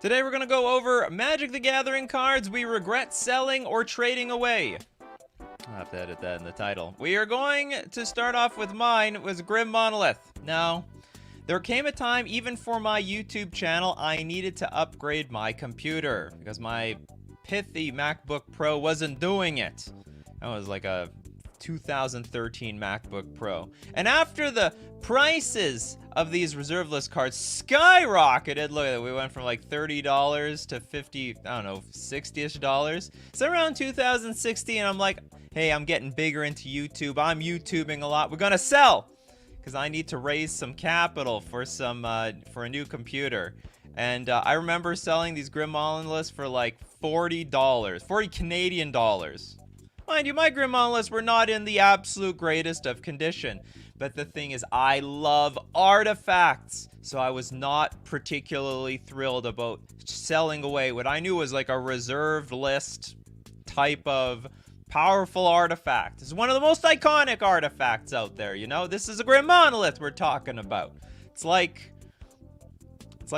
Today we're going to go over Magic the Gathering cards we regret selling or trading away. I'll have to edit that in the title. We are going to start off with mine. It was Grim Monolith. Now, there came a time, even for my YouTube channel, I needed to upgrade my computer because my pithy MacBook Pro wasn't doing it. That was like a 2013 MacBook Pro. And after the prices of these reserve list cards skyrocketed, look at it, we went from like $30 to 50, I don't know, 60-ish dollars. So around 2016, I'm like, hey, I'm getting bigger into YouTube. I'm YouTubing a lot. We're gonna sell because I need to raise some capital for some for a new computer. And I remember selling these Grim Monoliths for like $40, 40 Canadian dollars. Mind you, my Grim Monoliths were not in the absolute greatest of condition. But the thing is, I love artifacts. So I was not particularly thrilled about selling away what I knew was like a reserved list type of powerful artifact. This is one of the most iconic artifacts out there, you know? This is a Grim Monolith we're talking about. It's like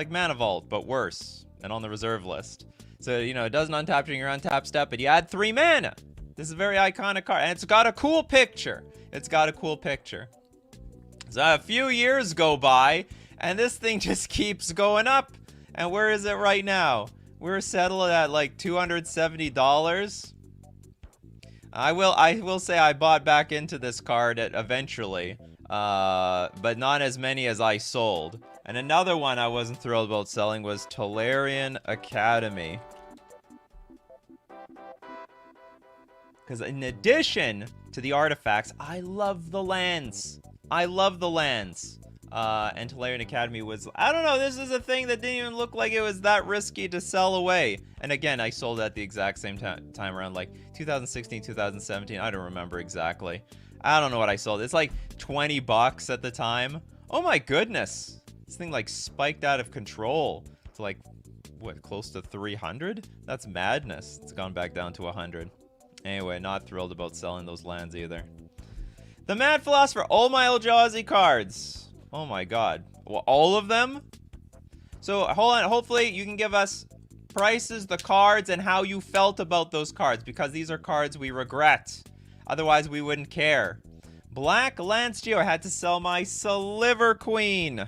Mana Vault, but worse, and on the reserve list. So, you know, it doesn't untap during your untap step, but you add 3 mana. This is a very iconic card, and it's got a cool picture. It's got a cool picture. So a few years go by, and this thing just keeps going up. And where is it right now? We're settled at like $270. I will say I bought back into this card eventually, but not as many as I sold. And another one I wasn't thrilled about selling was Tolarian Academy. Because in addition to the artifacts, I love the lands. I love the lands. And Tolarian Academy was, I don't know, this is a thing that didn't even look like it was that risky to sell away. And again, I sold at the exact same time around like 2016, 2017. I don't remember exactly. I don't know what I sold. It's like 20 bucks at the time. Oh my goodness. This thing like spiked out of control to like, what, close to 300? That's madness. It's gone back down to 100. Anyway, not thrilled about selling those lands either. The Mad Philosopher, all my Eldrazi cards. Oh my god. Well, all of them? So, hold on. Hopefully, you can give us prices, the cards, and how you felt about those cards. Because these are cards we regret. Otherwise, we wouldn't care. Black Lance Geo. I had to sell my Sliver Queen.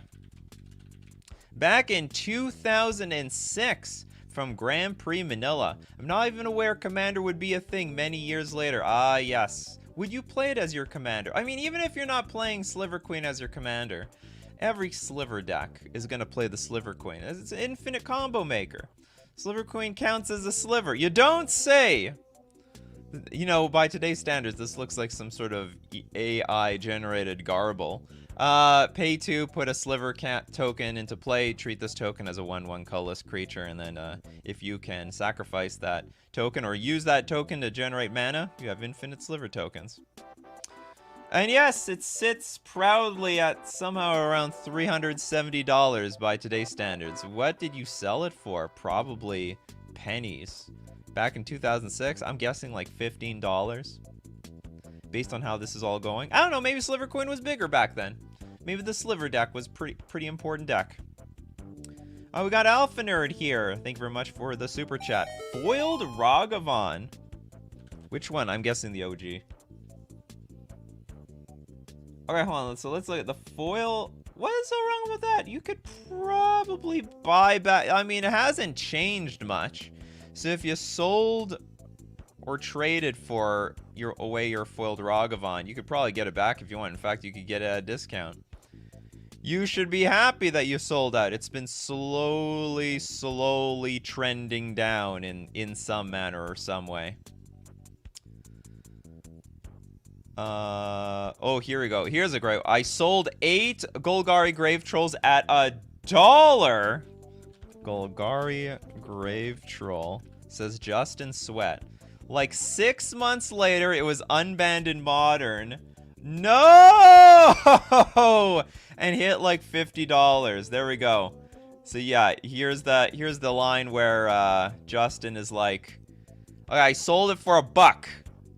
Back in 2006. From Grand Prix Manila. I'm not even aware Commander would be a thing many years later. Ah, yes. Would you play it as your commander? I mean, even if you're not playing Sliver Queen as your commander, every Sliver deck is going to play the Sliver Queen. It's an infinite combo maker. Sliver Queen counts as a sliver. You don't say! You know, by today's standards, this looks like some sort of AI-generated garble. Pay 2, put a Sliver token into play, treat this token as a 1/1 colorless creature, and then if you can sacrifice that token or use that token to generate mana, you have infinite Sliver tokens. And yes, it sits proudly at somehow around $370 by today's standards. What did you sell it for? Probably pennies. Back in 2006, I'm guessing like $15. Based on how this is all going. I don't know, maybe Sliver Queen was bigger back then. Maybe the Sliver deck was pretty important deck. Oh, we got Alpha Nerd here. Thank you very much for the super chat. Foiled Ragavan. Which one? I'm guessing the OG. Okay, hold on. So let's look at the foil. What is so wrong with that? You could probably buy back. I mean, it hasn't changed much. So if you sold or traded for your foiled Ragavan, you could probably get it back if you want. In fact, you could get it at a discount. You should be happy that you sold out. It's been slowly trending down in some manner or some way. Oh, here we go. Here's a great. I sold 8 Golgari Grave Trolls at $1. Golgari Grave Troll, says Justin Sweat. Like 6 months later, it was unbanned in Modern. No! And hit like $50. There we go. So yeah, here's the line where Justin is like, okay, I sold it for $1.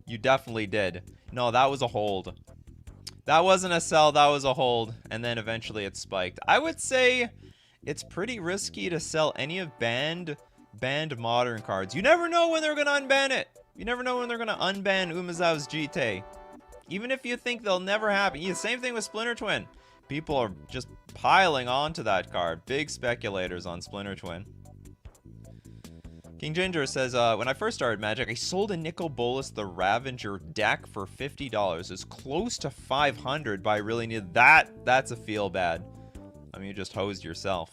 You definitely did. No, that was a hold. That wasn't a sell, that was a hold. And then eventually it spiked. I would say It's pretty risky to sell any of banned modern cards. You never know when they're going to unban it. You never know when they're going to unban Umezawa's GT. Even if you think they'll never happen. Yeah, same thing with Splinter Twin. People are just piling onto that card. Big speculators on Splinter Twin. King Ginger says, when I first started Magic, I sold a Nicol Bolas the Ravager deck for $50. It's close to $500, but I really need that. That's a feel bad. I mean, you just hosed yourself.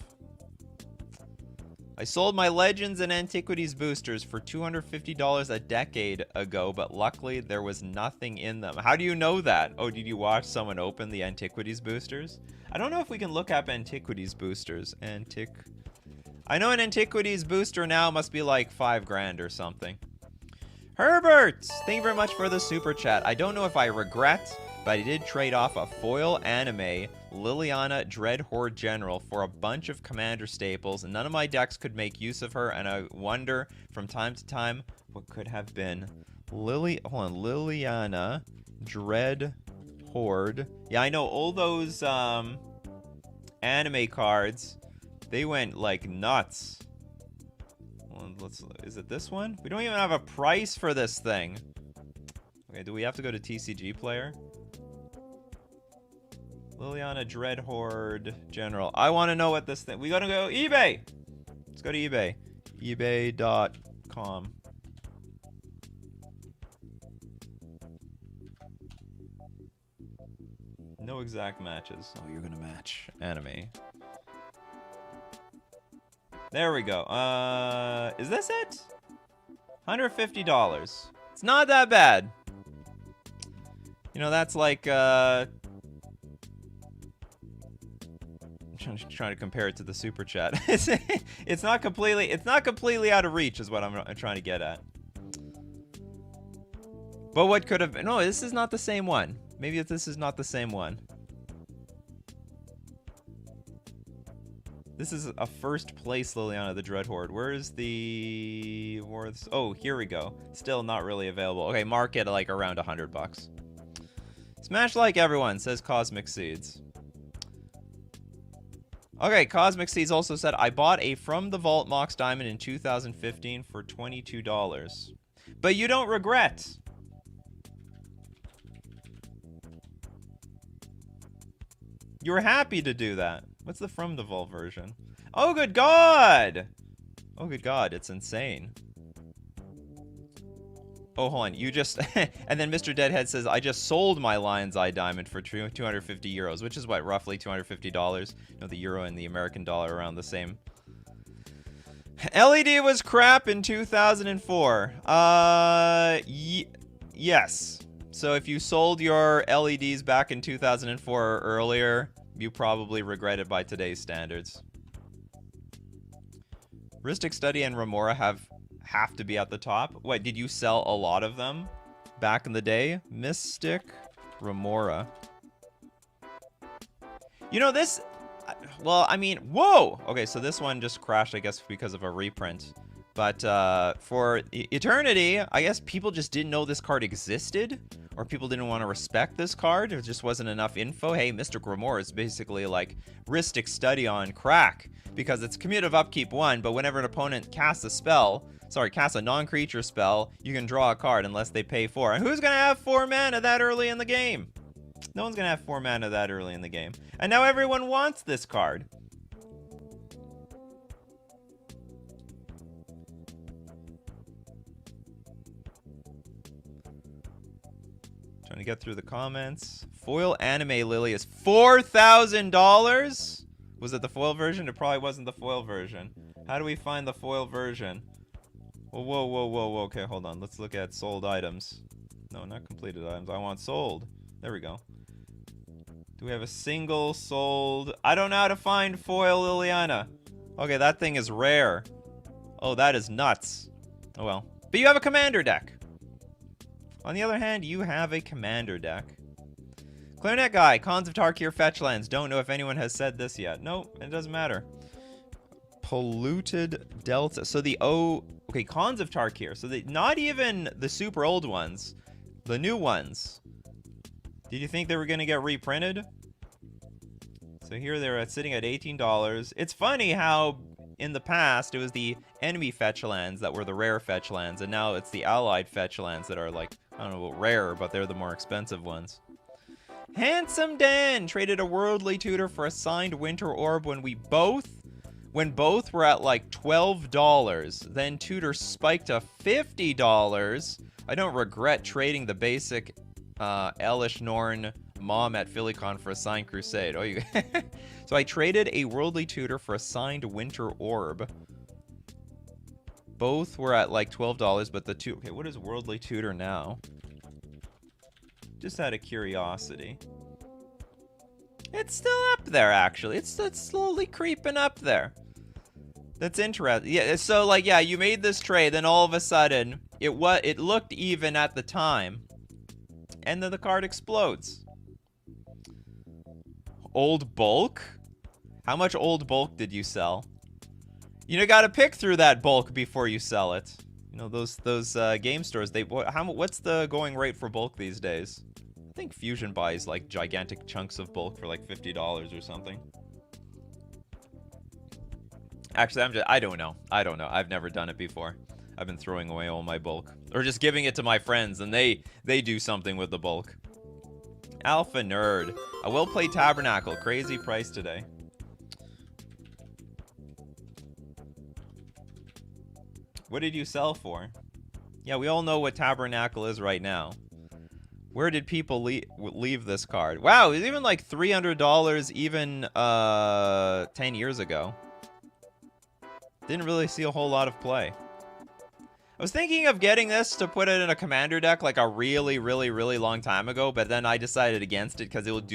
I sold my Legends and Antiquities boosters for $250 a decade ago, but luckily there was nothing in them. How do you know that? Oh, did you watch someone open the Antiquities boosters? I don't know if we can look up Antiquities boosters. I know an Antiquities booster now must be like $5 or something. Herbert! Thank you very much for the super chat. I don't know if I regret, but I did trade off a foil anime Liliana Dreadhorde General for a bunch of commander staples, and none of my decks could make use of her, and I wonder from time to time what could have been. Liliana Dreadhorde. Yeah, I know all those anime cards. They went like nuts. Well, is it this one? We don't even have a price for this thing. Okay, do we have to go to TCG Player? Liliana Dreadhorde General. I want to know what this thing... We gotta go eBay! Let's go to eBay. eBay.com. No exact matches. Oh, you're gonna match anime. There we go. Is this it? $150. It's not that bad. You know, that's like, I'm trying to compare it to the super chat. it's not completely out of reach is what I'm trying to get at. But what could have been? No, this is not the same one. Maybe if this is not the same one. This is a first place Liliana the Dreadhorde. Where is the worth? Oh, here we go. Still not really available. Okay, market like around $100. Smash like everyone, says Cosmic Seeds. Okay, Cosmic Seeds also said, I bought a From the Vault Mox Diamond in 2015 for $22. But you don't regret. You were happy to do that. What's the From the Vault version? Oh, good God! Oh, good God, it's insane. Oh, hold on, you just... and then Mr. Deadhead says, I just sold my Lion's Eye Diamond for 250 euros, which is what, roughly $250? You know, the euro and the American dollar are around the same. LED was crap in 2004. Yes. So if you sold your LEDs back in 2004 or earlier, you probably regret it by today's standards. Ristic Study and Remora have to be at the top. What, did you sell a lot of them back in the day? Mystic Remora. You know, this... Well, I mean, whoa! Okay, so this one just crashed, I guess, because of a reprint. But for Eternity, I guess people just didn't know this card existed, or people didn't want to respect this card. There just wasn't enough info. Hey, Mystic Remora is basically like Ristic Study on crack, because it's Commutative Upkeep 1, but whenever an opponent casts a non-creature spell, you can draw a card unless they pay 4. And who's going to have 4 mana that early in the game? No one's going to have 4 mana that early in the game. And now everyone wants this card. Trying to get through the comments. Foil Anime Lily is $4,000? Was it the foil version? It probably wasn't the foil version. How do we find the foil version? Whoa, whoa, whoa, whoa. Okay, hold on. Let's look at sold items. No, not completed items. I want sold. There we go. Do we have a single sold? I don't know how to find foil Liliana. Okay, that thing is rare. Oh, that is nuts. Oh, well. But you have a commander deck. On the other hand, you have a commander deck. Clarinet Guy, Cons of Tarkir Fetchlands. Don't know if anyone has said this yet. Nope, it doesn't matter. Polluted Delta. So the okay, Cons of Tarkir. So not even the super old ones. The new ones. Did you think they were going to get reprinted? So here they're sitting at $18. It's funny how in the past it was the enemy fetch lands that were the rare fetch lands, and now it's the allied fetch lands that are like, I don't know about rare, but they're the more expensive ones. Handsome Dan traded a worldly tutor for a signed winter orb when both were at like $12. Then tutor spiked to $50. I don't regret trading the basic Elish Norn mom at PhillyCon for a signed crusade. Oh, you. So I traded a worldly tutor for a signed winter orb. Both were at like $12, but the two. Okay, what is worldly tutor now? Just out of curiosity. It's still up there, actually. It's slowly creeping up there. That's interesting. Yeah, so like, yeah, you made this trade, then all of a sudden, it looked even at the time, and then the card explodes. Old bulk? How much old bulk did you sell? You gotta pick through that bulk before you sell it. You know, those game stores, what's the going rate for bulk these days? I think Fusion buys like gigantic chunks of bulk for like $50 or something. Actually, I don't know. I've never done it before. I've been throwing away all my bulk. Or just giving it to my friends and they do something with the bulk. Alpha Nerd. A well-played Tabernacle. Crazy price today. What did you sell for? Yeah, we all know what Tabernacle is right now. Where did people leave this card? Wow, it was even like $300 even 10 years ago. Didn't really see a whole lot of play. I was thinking of getting this to put it in a commander deck like a really, really, really long time ago, but then I decided against it because it would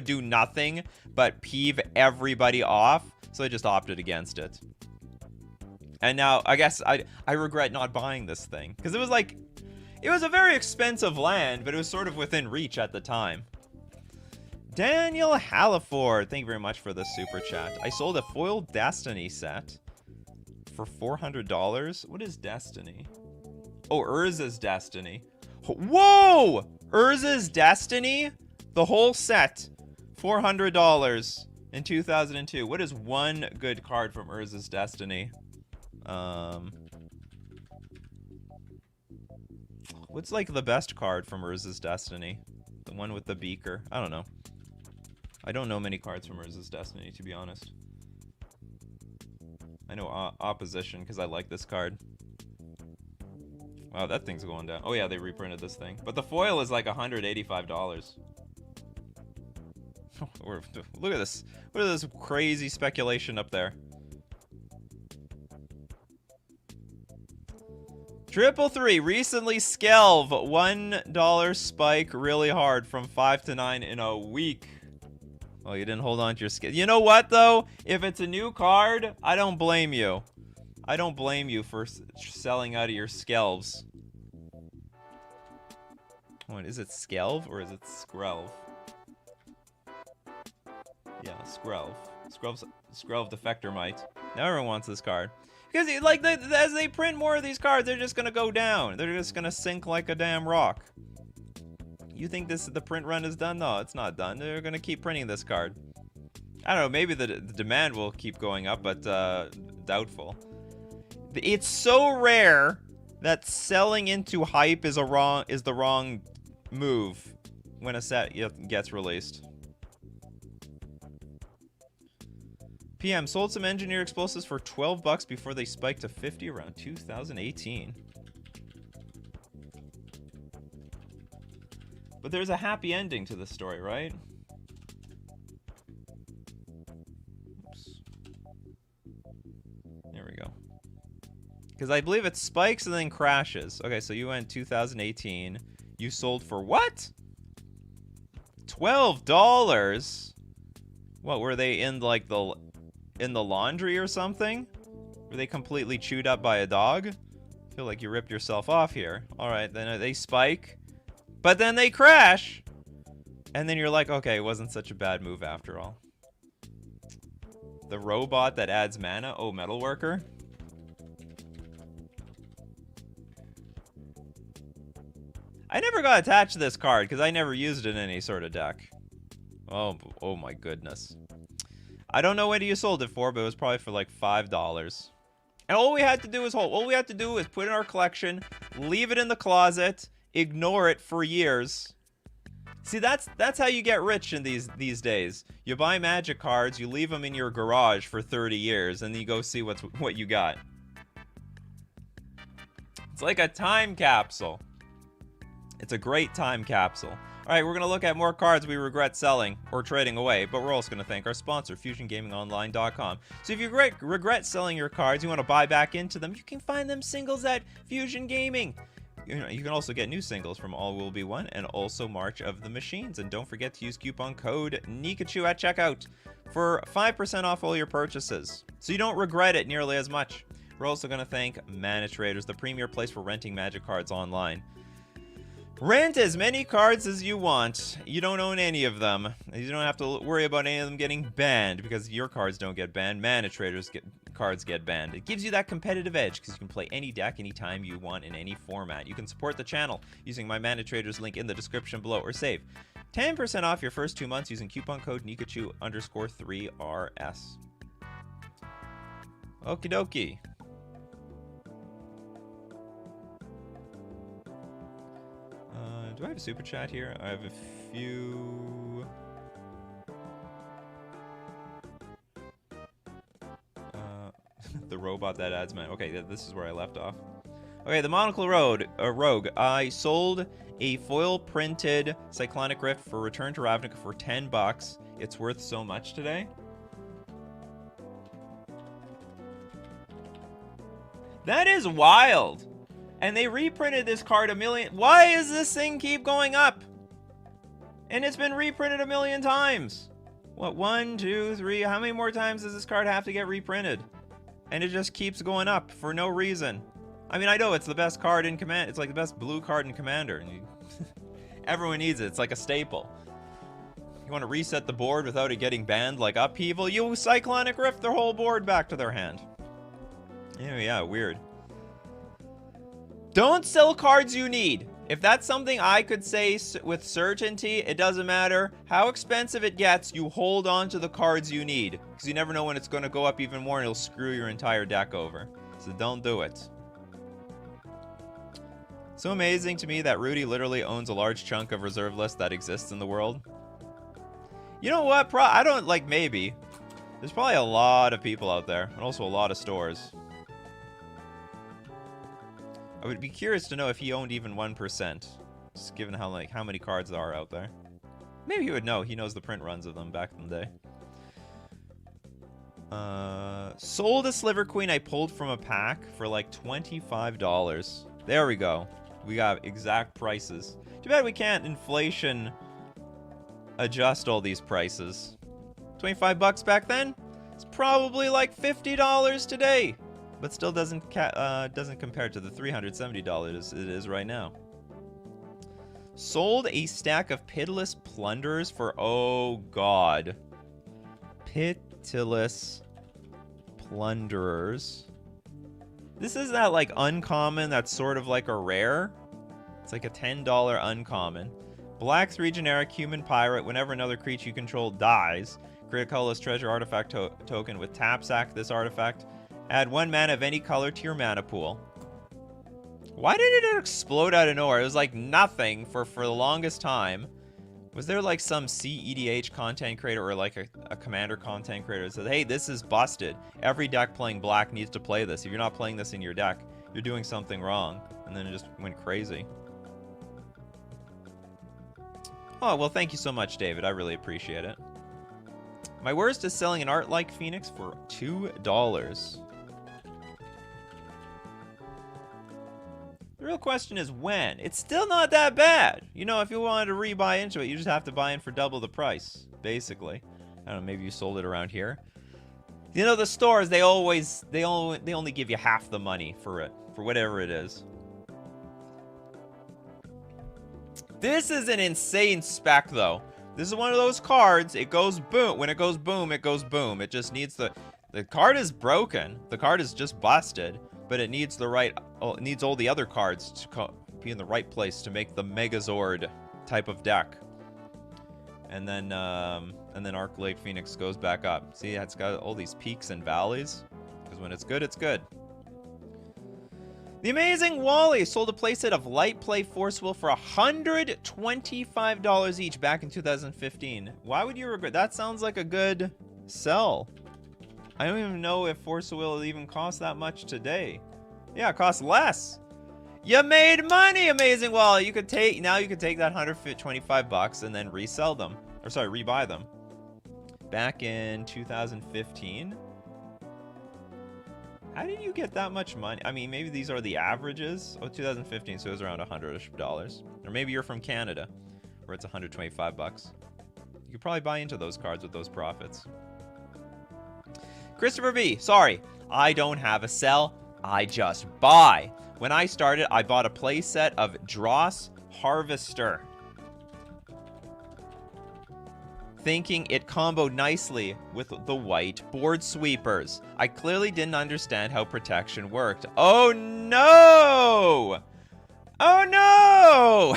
do nothing but peeve everybody off, so I just opted against it. And now I guess I regret not buying this thing because it was a very expensive land, but it was sort of within reach at the time. Daniel Halliford, thank you very much for the super chat. I sold a foil Destiny set for $400. What is Destiny? Oh, Urza's Destiny. Whoa! Urza's Destiny? The whole set. $400 in 2002. What is one good card from Urza's Destiny? What's like the best card from Urza's Destiny? The one with the beaker? I don't know. I don't know many cards from Urza's Destiny, to be honest. I know Opposition, because I like this card. Wow, that thing's going down. Oh yeah, they reprinted this thing. But the foil is like $185. Look at this. Look at this crazy speculation up there. 333 recently skelve $1 spike really hard from 5 to 9 in a week. Well, you didn't hold on to your skill. You know what, though? If it's a new card, I don't blame you. I don't blame you for selling out of your skelves. What, is it skelve or is it skrelv? Yeah, skrelv. Skrelv Defector Might. Now everyone wants this card. Because, like, as they print more of these cards, they're just gonna go down. They're just gonna sink like a damn rock. You think the print run is done? No, it's not done. They're gonna keep printing this card. I don't know, maybe the demand will keep going up, but doubtful. It's so rare that selling into hype is the wrong move when a set gets released. PM sold some engineer explosives for $12 before they spiked to 50 around 2018. But there's a happy ending to this story, right? Oops. There we go. Because I believe it spikes and then crashes. Okay, so you went 2018. You sold for what? $12? What, were they in like in the laundry or something? Were they completely chewed up by a dog? I feel like you ripped yourself off here. Alright, then they spike. But then they crash! And then you're like, okay, it wasn't such a bad move after all. The robot that adds mana? Oh, Metalworker? I never got attached to this card because I never used it in any sort of deck. Oh my goodness. I don't know what you sold it for, but it was probably for like $5. And all we had to do is hold. All we had to do is put it in our collection, leave it in the closet, ignore it for years. See, that's how you get rich in these days. You buy Magic cards, you leave them in your garage for 30 years, and then you go see what you got. It's like a time capsule. It's a great time capsule. All right, we're going to look at more cards we regret selling or trading away, but we're also going to thank our sponsor, FusionGamingOnline.com. So if you regret selling your cards, you want to buy back into them, you can find them singles at Fusion Gaming. You can also get new singles from All Will Be One and also March of the Machines. And don't forget to use coupon code Nikachu at checkout for 5% off all your purchases, so you don't regret it nearly as much. We're also going to thank Mana Traders, the premier place for renting Magic cards online. Rent as many cards as you want. You don't own any of them. You don't have to worry about any of them getting banned because your cards don't get banned. Mana Traders cards get banned. It gives you that competitive edge because you can play any deck anytime you want in any format. You can support the channel using my Mana Traders link in the description below or save 10% off your first 2 months using coupon code Nikachu_3RS. Okie dokie. Do I have a super chat here? I have a few. The robot that adds man. Okay, this is where I left off. Okay, the Monocle Rogue. I sold a foil printed Cyclonic Rift for Return to Ravnica for $10. It's worth so much today. That is wild. And they reprinted this card 1 million. Why does this thing keep going up? And it's been reprinted 1 million times. What, 1, 2, 3? How many more times does this card have to get reprinted? And it just keeps going up for no reason. I mean, I know it's the best card in Command. It's like the best blue card in Commander. And everyone needs it. It's like a staple. You want to reset the board without it getting banned like Upheaval? You Cyclonic Rift their whole board back to their hand. Yeah, weird. Don't sell cards you need. If that's something I could say with certainty, it doesn't matter how expensive it gets, you hold on to the cards you need. Because you never know when it's going to go up even more and it'll screw your entire deck over. So don't do it. So amazing to me that Rudy literally owns a large chunk of reserve list that exists in the world. You know what? I don't, like, maybe. There's probably a lot of people out there. And also a lot of stores. I would be curious to know if he owned even 1%, just given how many cards there are out there. Maybe he would know. He knows the print runs of them back in the day. Sold a Sliver Queen I pulled from a pack for like $25. There we go. We got exact prices. Too bad we can't inflation adjust all these prices. 25 bucks back then? It's probably like $50 today. But still doesn't compare to the $370 it is right now. Sold a stack of Pitiless Plunderers for, oh god. Pitiless Plunderers. This is that like uncommon that's sort of like a rare. It's like a $10 uncommon. Black 3 generic human pirate. Whenever another creature you control dies, create a colorless treasure artifact token with tap sack this artifact. Add 1 mana of any color to your mana pool. Why did it explode out of nowhere? It was like nothing for the longest time. Was there like some CEDH content creator or like a commander content creator that said, hey, this is busted. Every deck playing black needs to play this. If you're not playing this in your deck, you're doing something wrong. And then it just went crazy. Oh, well, thank you so much, David. I really appreciate it. My worst is selling an art like Phoenix for $2. The real question is when. It's still not that bad. You know, if you wanted to rebuy into it, you just have to buy in for double the price, basically. I don't know, maybe you sold it around here. You know, the stores, they only give you half the money for it, for whatever it is. This is an insane spec, though. This is one of those cards, it goes boom. When it goes boom, it goes boom. It just needs the card is broken. The card is just busted. But it needs it needs all the other cards to be in the right place to make the Megazord type of deck. And then Arc Lake Phoenix goes back up. See, it's got all these peaks and valleys. Because when it's good, it's good. The Amazing Wally sold a playset of Light Play Force Will for $125 each back in 2015. Why would you regret? That sounds like a good sell. I don't even know if Force Will even costs that much today. Yeah, it costs less. You made money, Amazing Wally. You could take that $125 and then resell them. Or sorry, rebuy them. Back in 2015. How did you get that much money? I mean, maybe these are the averages. Oh, 2015, so it was around $100-ish. Or maybe you're from Canada, where it's $125. You could probably buy into those cards with those profits. Christopher B, sorry, I don't have a sell. I just buy. When I started, I bought a playset of Dross Harvester, thinking it comboed nicely with the white board sweepers. I clearly didn't understand how protection worked. Oh no! Oh no!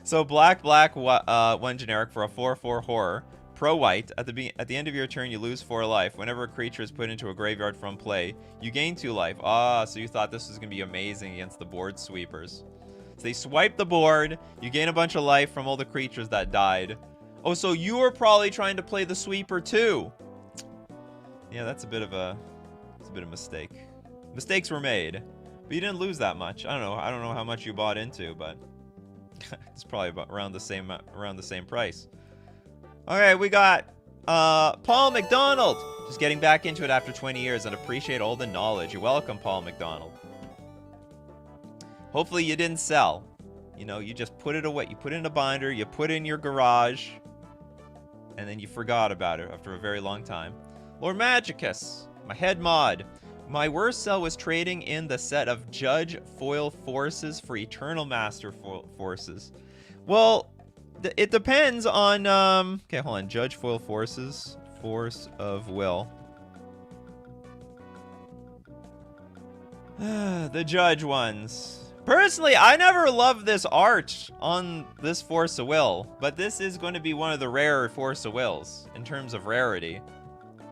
So black, one generic for a 4/4 horror. Pro white, at the end of your turn, you lose 4 life. Whenever a creature is put into a graveyard from play, you gain 2 life. Ah, so you thought this was going to be amazing against the board sweepers. So they swipe the board, you gain a bunch of life from all the creatures that died. Oh, so you were probably trying to play the sweeper too. Yeah, that's a bit of a mistake. Mistakes were made, but you didn't lose that much. I don't know how much you bought into, but it's probably about around the same price. Okay, we got Paul McDonald. Just getting back into it after 20 years and appreciate all the knowledge. You're welcome, Paul McDonald. Hopefully you didn't sell. You know, you just put it away. You put it in a binder, you put it in your garage, and then you forgot about it after a very long time. Lord Magicus, my head mod. My worst sell was trading in the set of Judge Foil Forces for Eternal Master Forces. Well, it depends on, okay, hold on. Judge Foil Forces, Force of Will. The Judge ones. Personally, I never loved this art on this Force of Will, but this is going to be one of the rarer Force of Wills in terms of rarity.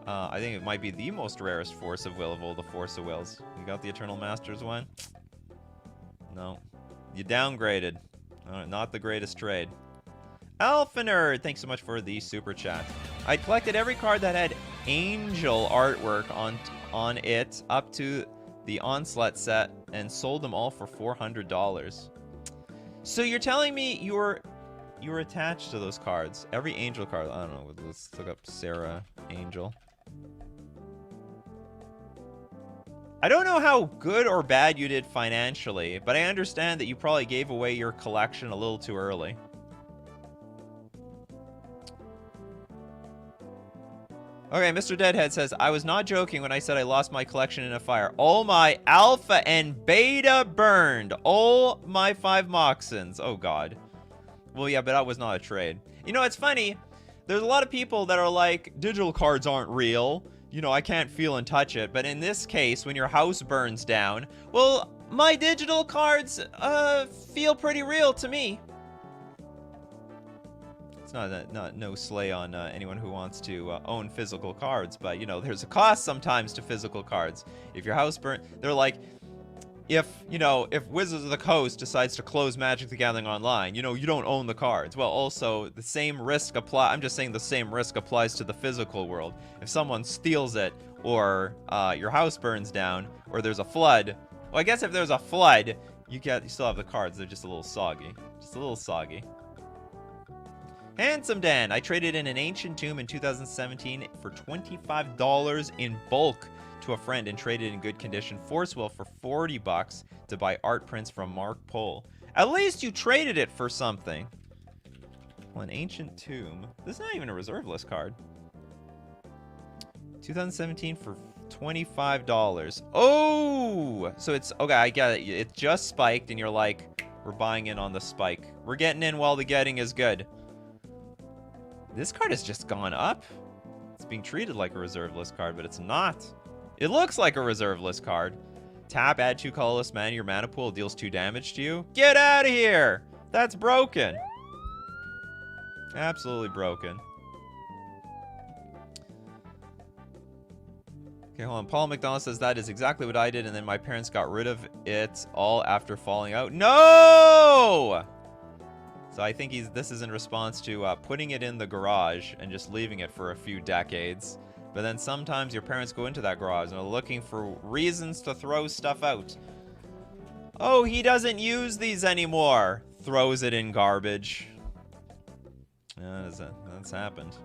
I think it might be the most rarest Force of Will of all the Force of Wills. You got the Eternal Masters one? No. You downgraded. Not the greatest trade. Alpha Nerd, thanks so much for the super chat. I collected every card that had angel artwork on it up to the Onslaught set and sold them all for $400. So you're telling me you were attached to those cards? Every angel card. I don't know. Let's look up Sarah Angel. I don't know how good or bad you did financially, but I understand that you probably gave away your collection a little too early. Okay, Mr. Deadhead says, I was not joking when I said I lost my collection in a fire. All my alpha and beta burned. All my 5 Moxons. Oh, God. Well, yeah, but that was not a trade. You know, it's funny. There's a lot of people that are like, digital cards aren't real. You know, I can't feel and touch it. But in this case, when your house burns down, well, my digital cards feel pretty real to me. No slay on anyone who wants to own physical cards, but you know, there's a cost sometimes to physical cards. If your house burnt, they're like, if Wizards of the Coast decides to close Magic the Gathering Online, you know, you don't own the cards. Well, also the same risk I'm just saying the same risk applies to the physical world. If someone steals it, or your house burns down, or there's a flood. Well, I guess if there's a flood, you still have the cards. They're just a little soggy. Just a little soggy. Handsome Dan, I traded in an Ancient Tomb in 2017 for $25 in bulk to a friend and traded in good condition Force Will for $40 to buy art prints from Mark Pohl. At least you traded it for something. Well, an Ancient Tomb. This is not even a reserve list card. 2017 for $25. Oh! So it's, okay, I get it. It just spiked and you're like, we're buying in on the spike. We're getting in while the getting is good. This card has just gone up. It's being treated like a reserve list card, but it's not. It looks like a reserve list card. Tap, add 2 colorless mana. Your mana pool deals 2 damage to you. Get out of here! That's broken. Absolutely broken. Okay, hold on. Paul McDonald says that is exactly what I did, and then my parents got rid of it all after falling out. No! So I think this is in response to putting it in the garage and just leaving it for a few decades. But then sometimes your parents go into that garage and are looking for reasons to throw stuff out. Oh, he doesn't use these anymore. Throws it in garbage. That's happened.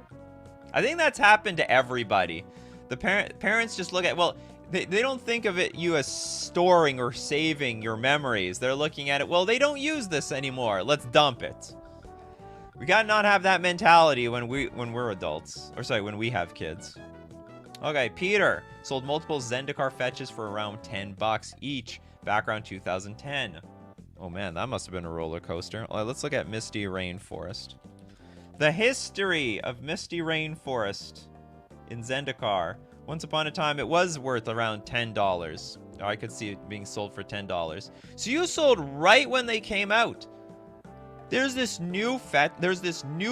I think that's happened to everybody. The parents just look at, well, they don't think of it you as storing or saving your memories. They're looking at it, well, they don't use this anymore. Let's dump it. We gotta not have that mentality when we're adults. Or sorry, when we have kids. Okay, Peter sold multiple Zendikar fetches for around $10 each back around 2010. Oh man, that must have been a roller coaster. Let's look at Misty Rainforest. The history of Misty Rainforest in Zendikar. Once upon a time, it was worth around $10. I could see it being sold for $10. So you sold right when they came out. There's this new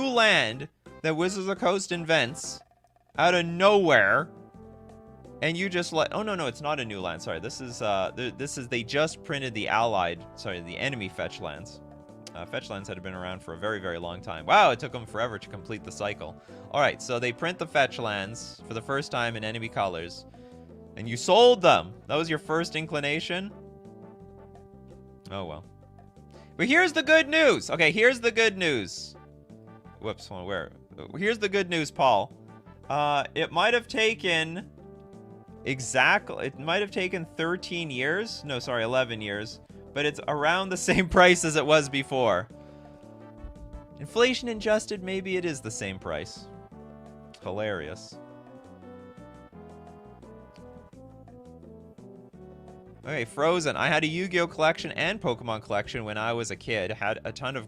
land that Wizards of the Coast invents out of nowhere, and you just let. Oh no, it's not a new land. Sorry, this is they just printed the the enemy fetch lands. Fetch lands had been around for a very, very long time. Wow, it took them forever to complete the cycle. All right, so they print the fetch lands for the first time in enemy colors, and you sold them. That was your first inclination? Oh, well. But here's the good news. Okay, here's the good news. Whoops, hold on, where? Here's the good news, Paul. It might have taken... It might have taken 13 years. No, sorry, 11 years. But it's around the same price as it was before. Inflation adjusted, maybe it is the same price. Hilarious. Okay, Frozen. I had a Yu-Gi-Oh collection and Pokemon collection when I was a kid. Had a ton of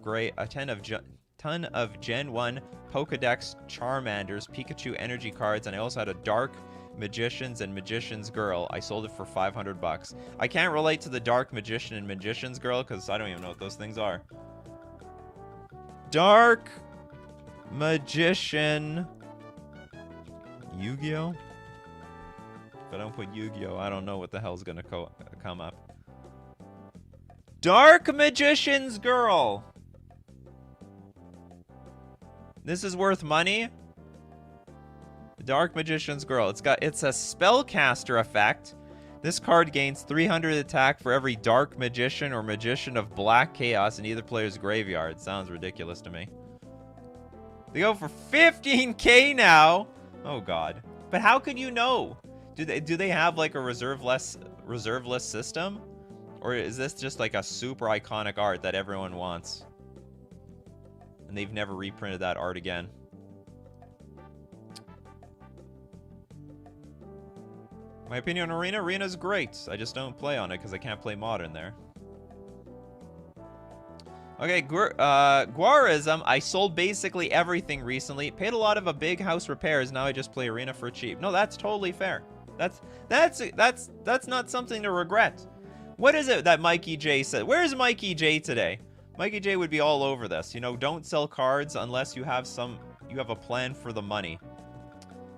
Gen 1 Pokedex Charmanders, Pikachu energy cards, and I also had a Dark Magicians and Magician's Girl. I sold it for $500. I can't relate to the Dark Magician and Magician's Girl because I don't even know what those things are. Dark Magician Yu-Gi-Oh? If I don't put Yu-Gi-Oh, I don't know what the hell's gonna come up. Dark Magician's Girl. This is worth money. Dark Magician's Girl. It's a spellcaster effect. This card gains 300 attack for every Dark Magician or Magician of Black Chaos in either player's graveyard. Sounds ridiculous to me. They go for 15k now. Oh god. But how could you know? Do they have like a reserve list system? Or is this just like a super iconic art that everyone wants? And they've never reprinted that art again. My opinion on Arena? Arena's great. I just don't play on it because I can't play Modern there. Okay, Guarism. I sold basically everything recently. Paid a lot of a big house repairs. Now I just play Arena for cheap. No, that's totally fair. That's not something to regret. What is it that Mikey J said? Where's Mikey J today? Mikey J would be all over this. You know, don't sell cards unless you have a plan for the money.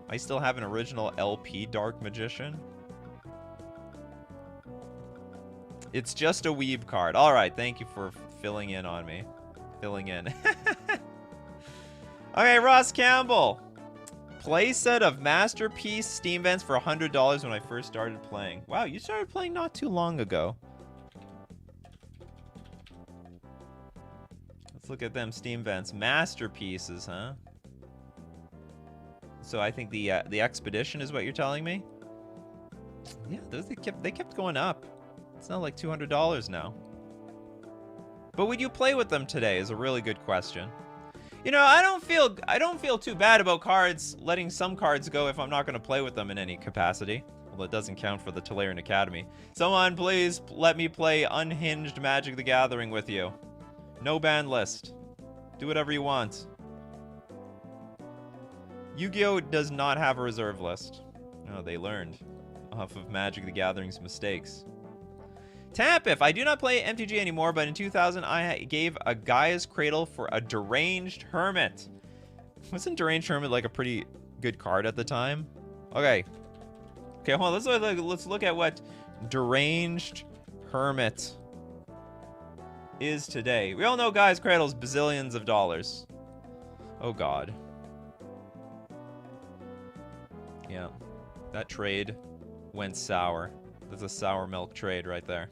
I still have an original LP Dark Magician. It's just a Weeb card. All right, thank you for filling in on me. Filling in. Okay, Ross Campbell. Playset of Masterpiece Steam Vents for $100 when I first started playing. Wow, you started playing not too long ago. Let's look at them Steam Vents. Masterpieces, huh? So I think the Expedition is what you're telling me? Yeah, they kept going up. It's not like $200 now. But would you play with them today is a really good question. You know, I don't feel too bad about cards, letting some cards go if I'm not going to play with them in any capacity. Well, it doesn't count for the Tolarian Academy. Someone please let me play Unhinged Magic the Gathering with you. No ban list. Do whatever you want. Yu-Gi-Oh! Does not have a reserve list. Oh, they learned off of Magic the Gathering's mistakes. Tampif, I do not play MTG anymore, but in 2000 I gave a Gaia's Cradle for a deranged hermit. Wasn't Deranged Hermit like a pretty good card at the time? Okay. Okay, hold on. Let's look at what Deranged Hermit is today. We all know Guy's Cradle's bazillions of dollars. Oh god. Yeah. That trade went sour. That's a sour milk trade right there.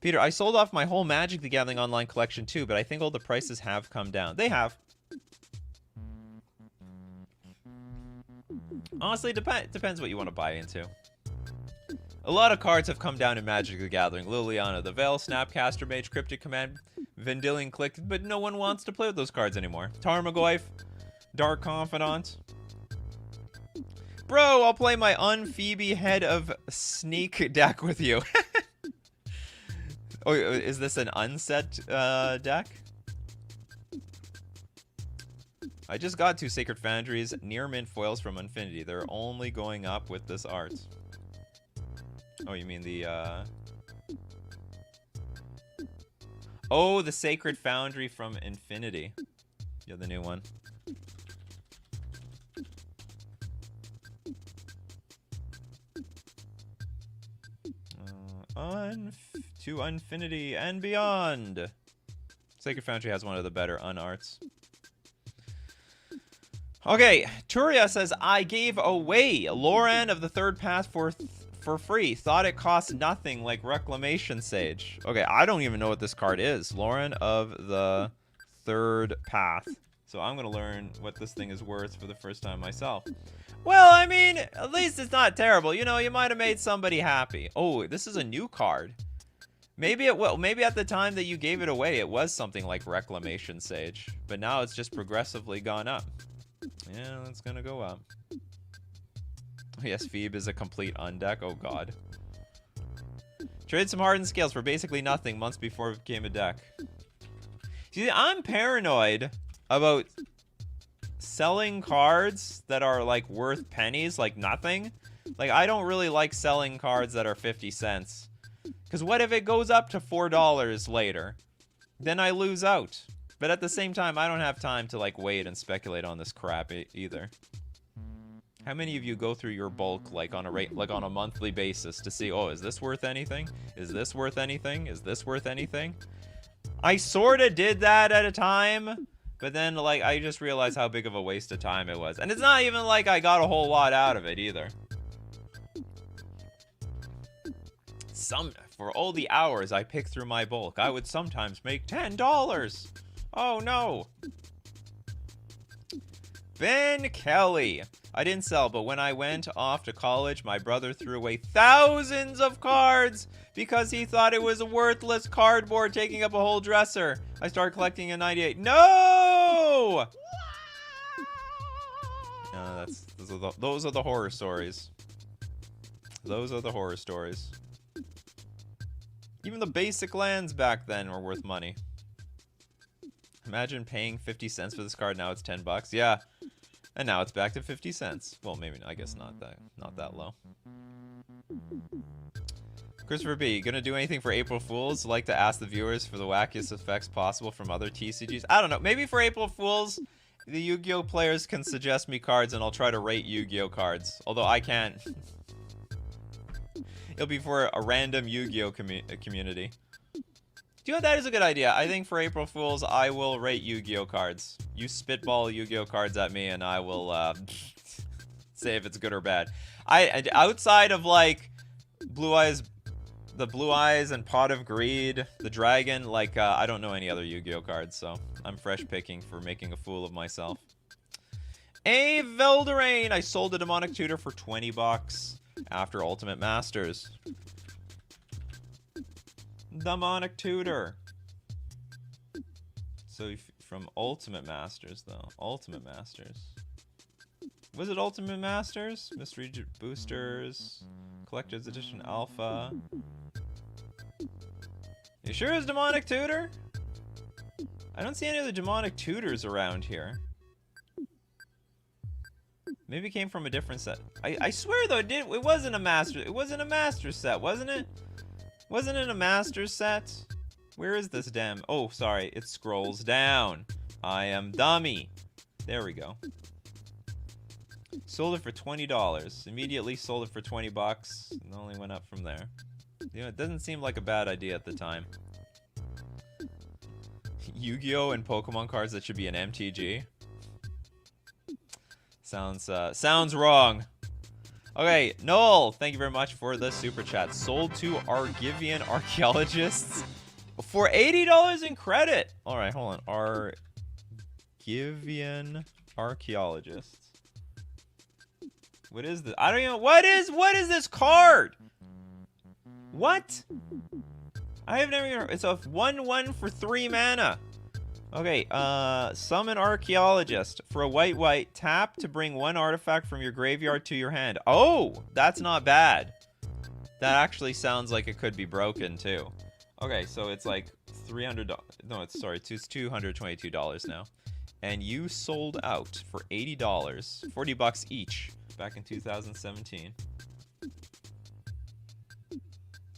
Peter, I sold off my whole Magic the Gathering online collection too, but I think all the prices have come down. They have. Honestly, depends what you want to buy into. A lot of cards have come down in Magic the Gathering. Liliana the Veil, Snapcaster Mage, Cryptic Command, Vendilion Click, but no one wants to play with those cards anymore. Tarmogoyf, Dark Confidant. Bro, I'll play my Unphoebe Head of Sneak deck with you. Oh, is this an unset deck? I just got 2 Sacred Foundries near mint foils from Infinity. They're only going up with this art. Oh, you mean the Oh, the Sacred Foundry from Infinity. Yeah, the new one. To Infinity and beyond. Sacred Foundry has one of the better unarts. Okay, Turia says, I gave away Loran of the Third Path for free. Thought it cost nothing like Reclamation Sage. Okay, I don't even know what this card is. Loran of the Third Path. So I'm going to learn what this thing is worth for the first time myself. Well, I mean, at least it's not terrible. You know, you might have made somebody happy. Oh, this is a new card. Maybe at the time that you gave it away, it was something like Reclamation Sage. But now it's just progressively gone up. Yeah, that's gonna go up. Oh, yes, Phoebe is a complete undeck. Oh, God. Traded some hardened scales for basically nothing months before it became a deck. See, I'm paranoid about selling cards that are, like, worth pennies, like nothing. Like, I don't really like selling cards that are 50 cents. Because what if it goes up to $4 later? Then I lose out. But at the same time, I don't have time to, like, wait and speculate on this crap either. How many of you go through your bulk, like, on a monthly basis to see, oh, is this worth anything? Is this worth anything? Is this worth anything? I sort of did that at a time, but then, like, I just realized how big of a waste of time it was. And it's not even like I got a whole lot out of it either. For all the hours I picked through my bulk, I would sometimes make $10. Oh, no. Ben Kelly. I didn't sell, but when I went off to college, my brother threw away thousands of cards because he thought it was a worthless cardboard taking up a whole dresser. I started collecting in '98. No! Those are the horror stories. Those are the horror stories. Even the basic lands back then were worth money. Imagine paying 50 cents for this card. Now it's 10 bucks. Yeah. And now it's back to 50 cents. Well, maybe, I guess not that low. Christopher B, gonna do anything for April Fools? Like to ask the viewers for the wackiest effects possible from other TCGs? I don't know. Maybe for April Fools, the Yu-Gi-Oh players can suggest me cards and I'll try to rate Yu-Gi-Oh cards. Although I can't. It'll be for a random Yu-Gi-Oh community. Do you know, that is a good idea. I think for April Fools, I will rate Yu-Gi-Oh cards. You spitball Yu-Gi-Oh cards at me, and I will say if it's good or bad. Outside of, like, Blue Eyes, the Blue Eyes and Pot of Greed, the Dragon, like, I don't know any other Yu-Gi-Oh cards, so I'm fresh picking for making a fool of myself. A Velderain! I sold a Demonic Tutor for 20 bucks after Ultimate Masters. Demonic Tutor. So from Ultimate Masters, though. Ultimate Masters. Was it Ultimate Masters? Mystery Boosters. Collector's Edition Alpha. You sure it's Demonic Tutor? I don't see any other Demonic Tutors around here. Maybe it came from a different set. I swear though, it wasn't a master. It wasn't a master set, wasn't it? Wasn't it a master set? Where is this damn? Oh, sorry. It scrolls down. I am dummy. There we go. Sold it for $20. Immediately sold it for 20 bucks. And only went up from there. You know, it doesn't seem like a bad idea at the time. Yu-Gi-Oh! And Pokemon cards that should be an MTG. Sounds wrong. Okay, Noel, thank you very much for the super chat. Sold to Argivian archaeologists for $80 in credit. All right, hold on. Argivian archaeologists. What is this? I don't even. What is this card? What? I have never even. It's a 1/1 for 3 mana. Okay, summon Archaeologist. For a white, tap to bring 1 artifact from your graveyard to your hand. Oh, that's not bad. That actually sounds like it could be broken, too. Okay, so it's like $300. No, it's $222 now. And you sold out for $80. 40 bucks each back in 2017.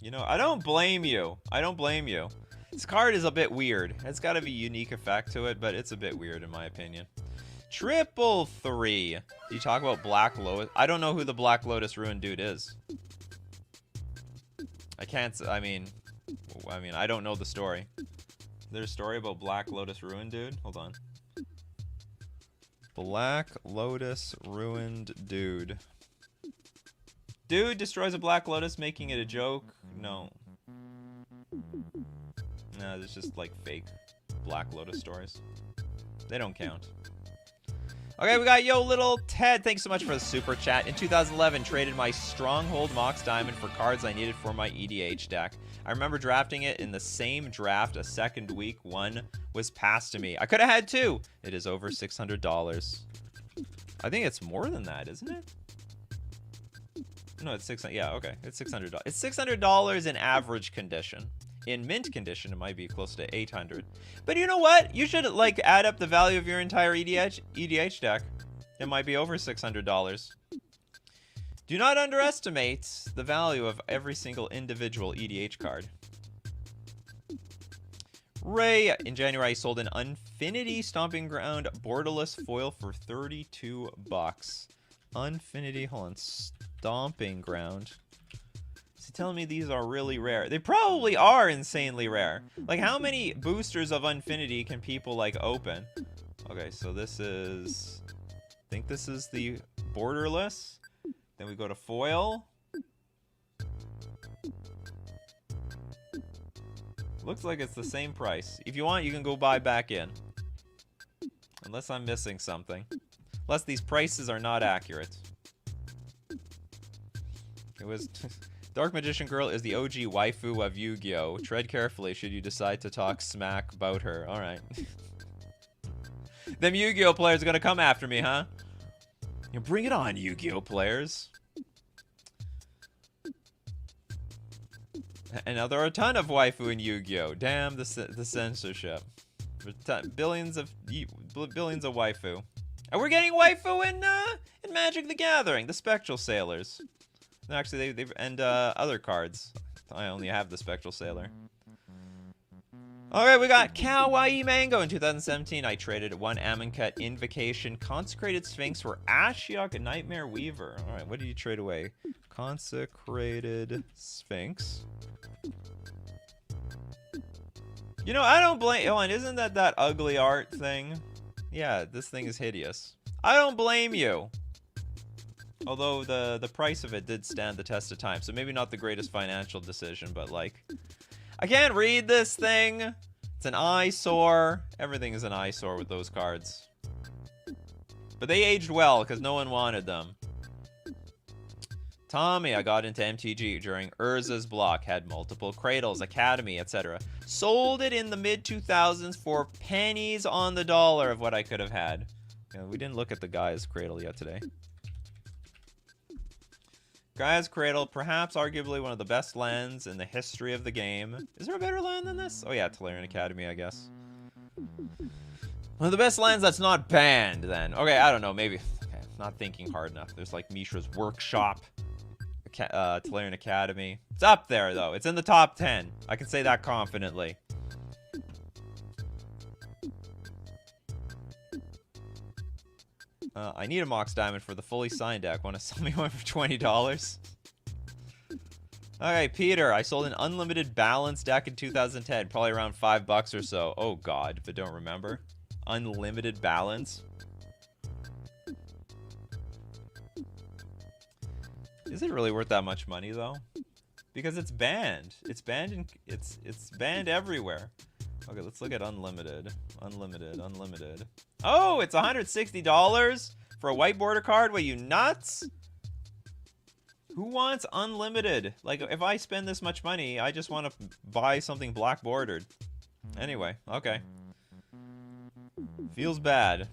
You know, I don't blame you. I don't blame you. This card is a bit weird. It's got to be a unique effect to it, but it's a bit weird in my opinion. 333. Do you talk about Black Lotus? I don't know who the Black Lotus Ruin dude is. I can't. I mean, I don't know the story. Is there a story about Black Lotus Ruin dude? Hold on. Black Lotus Ruined dude. Dude destroys a Black Lotus, making it a joke. No. No, it's just like fake Black Lotus stories. They don't count. Okay, we got Yo Little Ted. Thanks so much for the super chat. In 2011, traded my Stronghold Mox Diamond for cards I needed for my EDH deck. I remember drafting it in the same draft a second week. One was passed to me. I could have had 2. It is over $600. I think it's more than that, isn't it? No, it's $600. Yeah, okay. It's $600. It's $600 in average condition. In mint condition, it might be close to $800. But you know what? You should like add up the value of your entire EDH deck. It might be over $600. Do not underestimate the value of every single individual EDH card. Ray, in January, I sold an Unfinity Stomping Ground borderless foil for 32 bucks. Unfinity, hold on, Stomping Ground. Is he telling me these are really rare? They probably are insanely rare. Like, how many boosters of Unfinity can people, like, open? Okay, so this is... I think this is the borderless. Then we go to foil. Looks like it's the same price. If you want, you can go buy back in. Unless I'm missing something. Unless these prices are not accurate. It was... Dark Magician Girl is the OG waifu of Yu-Gi-Oh! Tread carefully should you decide to talk smack about her. Alright. Them Yu-Gi-Oh! Players are gonna come after me, huh? You bring it on, Yu-Gi-Oh! Players. And now there are a ton of waifu in Yu-Gi-Oh! Damn the censorship. Billions of waifu. And we're getting waifu in Magic the Gathering, the Spectral Sailors. Actually, they've and other cards. I only have the Spectral Sailor. Alright, we got Kawaii Mango in 2017. I traded 1 Amonkhet Invocation Consecrated Sphinx for Ashiok Nightmare Weaver. Alright, what did you trade away? Consecrated Sphinx. You know, I don't blame... Oh, and isn't that ugly art thing? Yeah, this thing is hideous. I don't blame you. Although the price of it did stand the test of time, so maybe not the greatest financial decision, but like, I can't read this thing. It's an eyesore. Everything is an eyesore with those cards. But they aged well because no one wanted them. Tommy, I got into MTG during Urza's block, had multiple cradles, Academy, etc. Sold it in the mid-2000s for pennies on the dollar of what I could have had. You know, we didn't look at the Gaia's Cradle yet today. Gaia's Cradle, perhaps arguably one of the best lands in the history of the game. Is there a better land than this? Oh yeah, Tolarian Academy, I guess. One of the best lands that's not banned, then. Okay, I don't know, maybe. Okay, not thinking hard enough. There's like Mishra's Workshop, Tolarian Academy. It's up there, though. It's in the top 10. I can say that confidently. I need a Mox Diamond for the fully signed deck. Want to sell me one for $20? Okay, Peter. I sold an unlimited balance deck in 2010. Probably around $5 or so. Oh, God. If I don't remember. Unlimited balance. Is it really worth that much money, though? Because it's banned. It's banned in, it's banned everywhere. Okay, let's look at unlimited. Unlimited. Oh, it's $160 for a white border card? Wait, you nuts? Who wants unlimited? Like, if I spend this much money, I just want to buy something black bordered. Anyway, okay. Feels bad.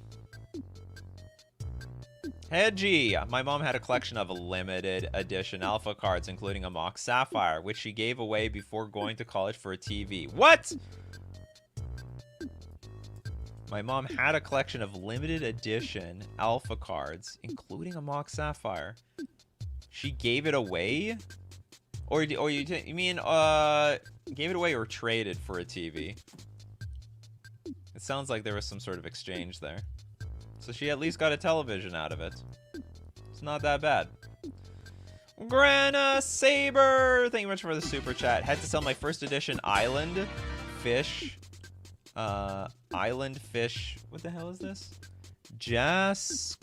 Hedgie! My mom had a collection of limited edition alpha cards, including a Mox Sapphire, which she gave away before going to college for a TV. What?! My mom had a collection of limited edition alpha cards, including a Mox Sapphire. She gave it away? Or you mean, gave it away or traded for a TV? It sounds like there was some sort of exchange there. So she at least got a television out of it. It's not that bad. Grana Saber! Thank you much for the super chat. Had to sell my first edition Island Fish. Island Fish. What the hell is this? Jasconius.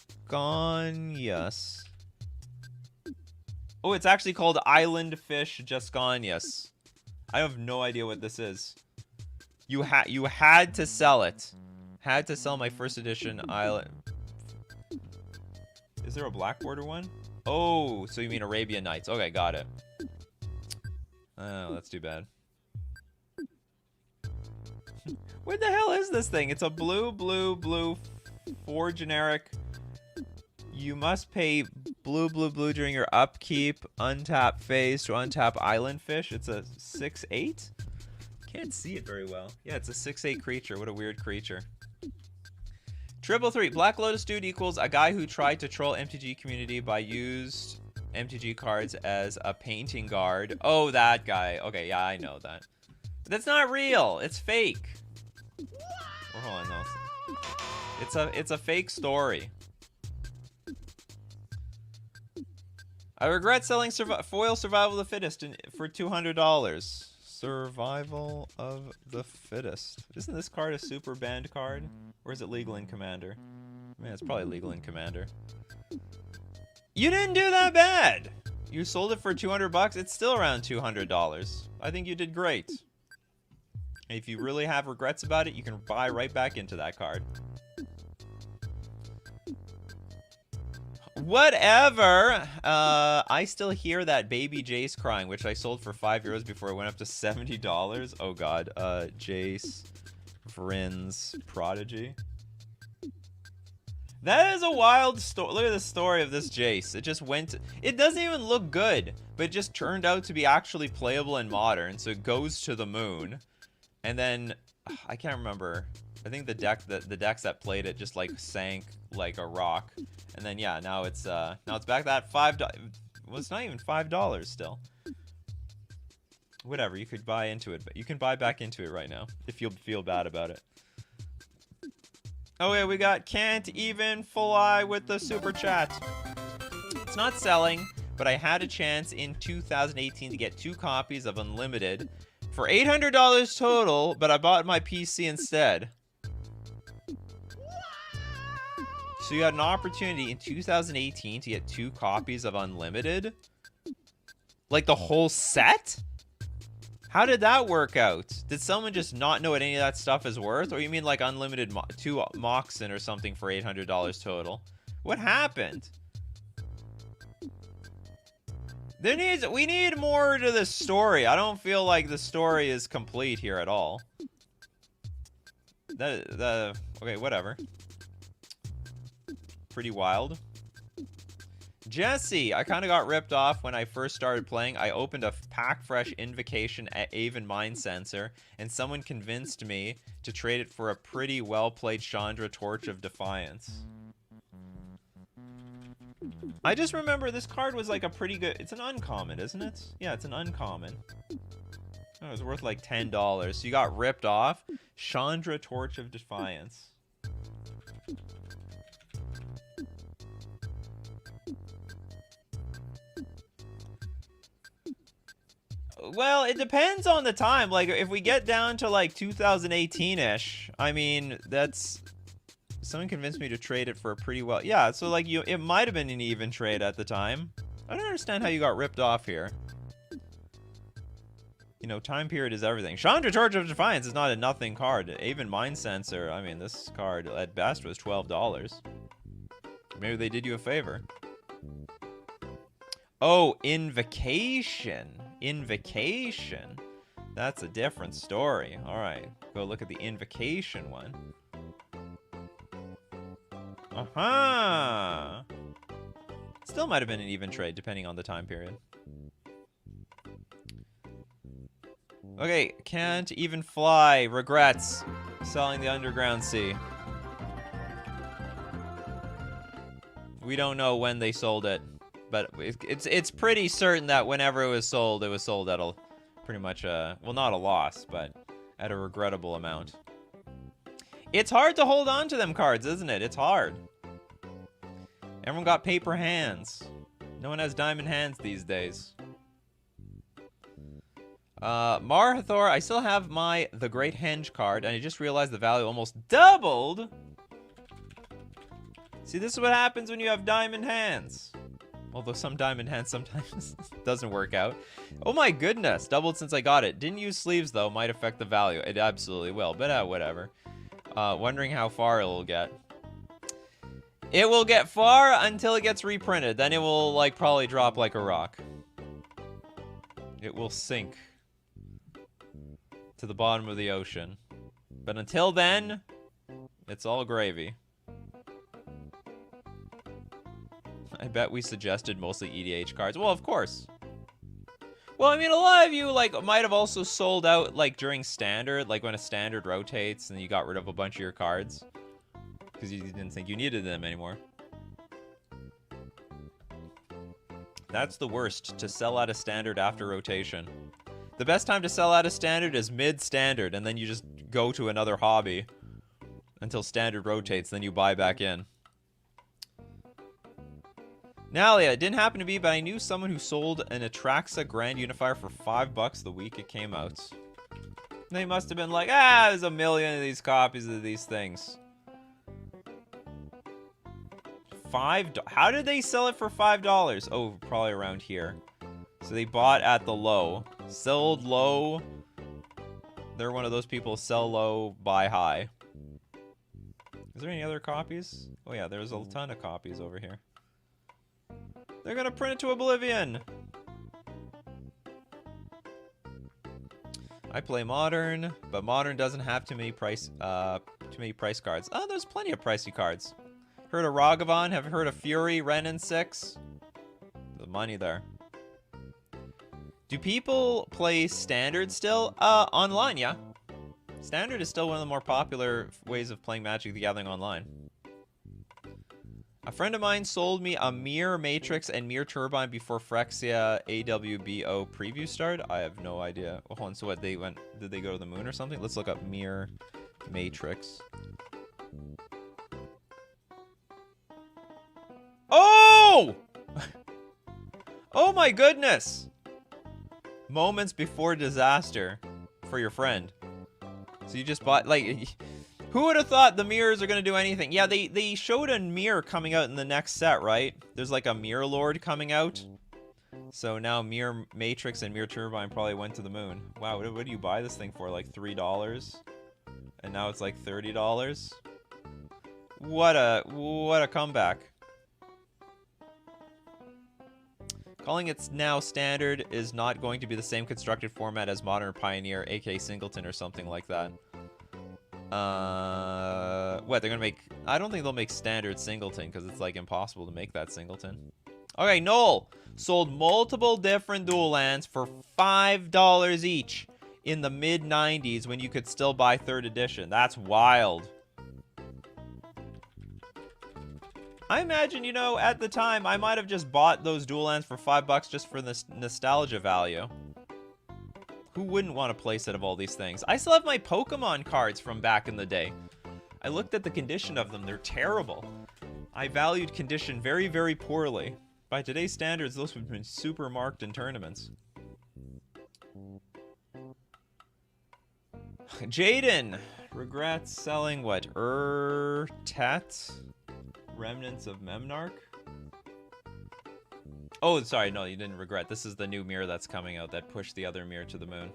Oh, it's actually called Island Fish Jasconius. I have no idea what this is. You had to sell it. Had to sell my first edition Island. Is there a black border one? Oh, so you mean Arabian Nights. Okay, got it. Oh, that's too bad. What the hell is this thing? It's a blue, 4 generic. You must pay blue during your upkeep, untap phase to untap Island Fish. It's a 6/8? Can't see it very well. Yeah, it's a 6/8 creature. What a weird creature. 333. Black Lotus Dude equals a guy who tried to troll MTG community by used MTG cards as a painting guard. Oh, that guy. Okay, yeah, I know that. But that's not real. It's fake. Oh, hold on, no. It's a fake story. I regret selling foil Survival of the Fittest for $200. Survival of the Fittest. Isn't this card a super banned card? Or is it legal in Commander? Man, it's probably legal in Commander. You didn't do that bad! You sold it for $200. It's still around $200. I think you did great. If you really have regrets about it, you can buy right back into that card. Whatever. I still hear that baby Jace crying, which I sold for €5 before it went up to $70. Oh god. Jace Vryn's Prodigy. That is a wild story. Look at the story of this Jace. It just went. It doesn't even look good, but it just turned out to be actually playable in Modern. So it goes to the moon, and then I can't remember. I think the decks that played it just like sank like a rock. And then yeah, now it's back that $5. Well, it's not even $5 still. Whatever, you could buy into it, but you can buy back into it right now if you feel bad about it. Okay, we got Can't Even Fly with the super chat. It's not selling, but I had a chance in 2018 to get 2 copies of Unlimited for $800 total, but I bought my PC instead. So you had an opportunity in 2018 to get 2 copies of Unlimited? Like the whole set? How did that work out? Did someone just not know what any of that stuff is worth? Or you mean like Unlimited 2 Moxen or something for $800 total? What happened? We need more to this story. I don't feel like the story is complete here at all. Okay, whatever. Pretty wild. Jesse, I kind of got ripped off when I first started playing. I opened a Pack Fresh Invocation at Aven Mind Sensor, and someone convinced me to trade it for a pretty well-played Chandra Torch of Defiance. I just remember this card was like a pretty good... It's an uncommon, isn't it? Yeah, it's an uncommon. Oh, it was worth like $10. So you got ripped off. Well, it depends on the time. Like, if we get down to, like, 2018-ish, I mean, that's... Someone convinced me to trade it for a pretty well... Yeah, so, like, it might have been an even trade at the time. I don't understand how you got ripped off here. You know, time period is everything. Chandra, Torch of Defiance is not a nothing card. Even Mind Sensor, I mean, this card at best was $12. Maybe they did you a favor. Oh, Invocation. Invocation. That's a different story. Alright, go look at the Invocation one. Aha! Still might have been an even trade, depending on the time period. Okay, can't even fly. Regrets. Selling the Underground Sea. We don't know when they sold it, but it's pretty certain that whenever it was sold at a pretty much well, not a loss, but at a regrettable amount. It's hard to hold on to them cards, isn't it? It's hard. Everyone got paper hands. No one has diamond hands these days. Marhathor, I still have my The Great Henge card, and I just realized the value almost doubled. See, this is what happens when you have diamond hands. Although some diamond hands sometimes doesn't work out. Oh my goodness, doubled since I got it. Didn't use sleeves though, might affect the value. It absolutely will, but whatever. Wondering how far it will get. It will get far until it gets reprinted. Then it will, like, probably drop like a rock. It will sink to the bottom of the ocean. But until then, it's all gravy. I bet we suggested mostly EDH cards. Well, of course. Well, I mean, a lot of you, like, might have also sold out, like, during Standard. Like, when a Standard rotates and you got rid of a bunch of your cards. Because you didn't think you needed them anymore. That's the worst, to sell out a Standard after rotation. The best time to sell out a Standard is mid-Standard, and then you just go to another hobby until Standard rotates, then you buy back in. Nalia, it didn't happen to me, but I knew someone who sold an Atraxa Grand Unifier for $5 the week it came out. They must have been like, there's a million of these copies of these things. How did they sell it for $5? Oh, probably around here. So they bought at the low. Sold low. They're one of those people, sell low, buy high. Is there any other copies? Oh yeah, there's a ton of copies over here. They're gonna print it to oblivion! I play Modern, but Modern doesn't have too many price cards. Oh, there's plenty of pricey cards. Heard of Ragavan? Have heard of Fury, Ren and 6? The money there. Do people play Standard still? Online, yeah. Standard is still one of the more popular ways of playing Magic the Gathering online. A friend of mine sold me a Mirror Matrix and Mirror Turbine before Phyrexia AWBO preview started. I have no idea. Oh, hold on, so what, did they go to the moon or something? Let's look up Mirror Matrix. Oh! Oh my goodness! Moments before disaster for your friend. So you just bought, like, who would have thought the mirrors are going to do anything? Yeah, they showed a mirror coming out in the next set, right? There's like a Mirror Lord coming out. So now Mirror Matrix and Mirror Turbine probably went to the moon. Wow, what do you buy this thing for? Like $3? And now it's like $30? What a comeback. Calling it now Standard is not going to be the same constructed format as Modern or Pioneer, aka Singleton or something like that. What, they're gonna make... I don't think they'll make Standard Singleton, because it's, like, impossible to make that Singleton. Okay, Noel sold multiple different dual lands for $5 each in the mid-90s when you could still buy 3rd edition. That's wild. I imagine, you know, at the time, I might have just bought those dual lands for $5 just for the nostalgia value. Who wouldn't want a playset of all these things? I still have my Pokemon cards from back in the day. I looked at the condition of them. They're terrible. I valued condition very, very poorly. By today's standards, those would have been super marked in tournaments. Jaden regrets selling what? Tet? Remnants of Memnarch? Oh, sorry, no, you didn't regret. This is the new mirror that's coming out that pushed the other mirror to the moon.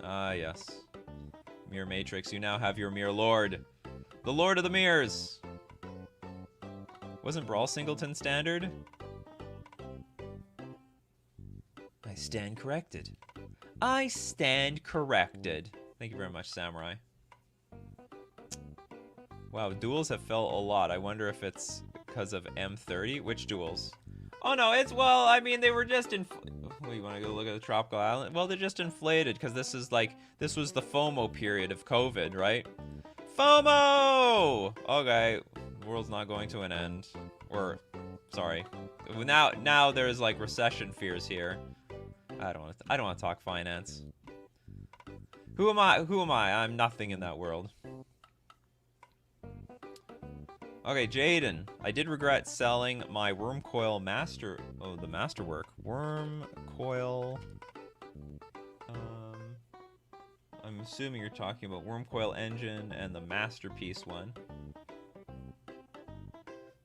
Ah, yes. Mirror Matrix, you now have your Mirror Lord. The Lord of the Mirrors. Wasn't Brawl Singleton standard? I stand corrected. I stand corrected. Thank you very much, Samurai. Wow, duels have fell a lot. I wonder if it's because of M30. Which duels? Oh no, it's, well, I mean, they were just oh, you want to go look at the tropical island? Well, they're just inflated because this is like, this was the FOMO period of COVID, right? FOMO! Okay, the world's not going to an end. Or, sorry. Now there's like recession fears here. I don't want to talk finance. Who am I? Who am I? I'm nothing in that world. Okay, Jaden. I did regret selling my worm coil master. Oh, the masterwork. Worm coil. I'm assuming you're talking about worm coil engine and the masterpiece one.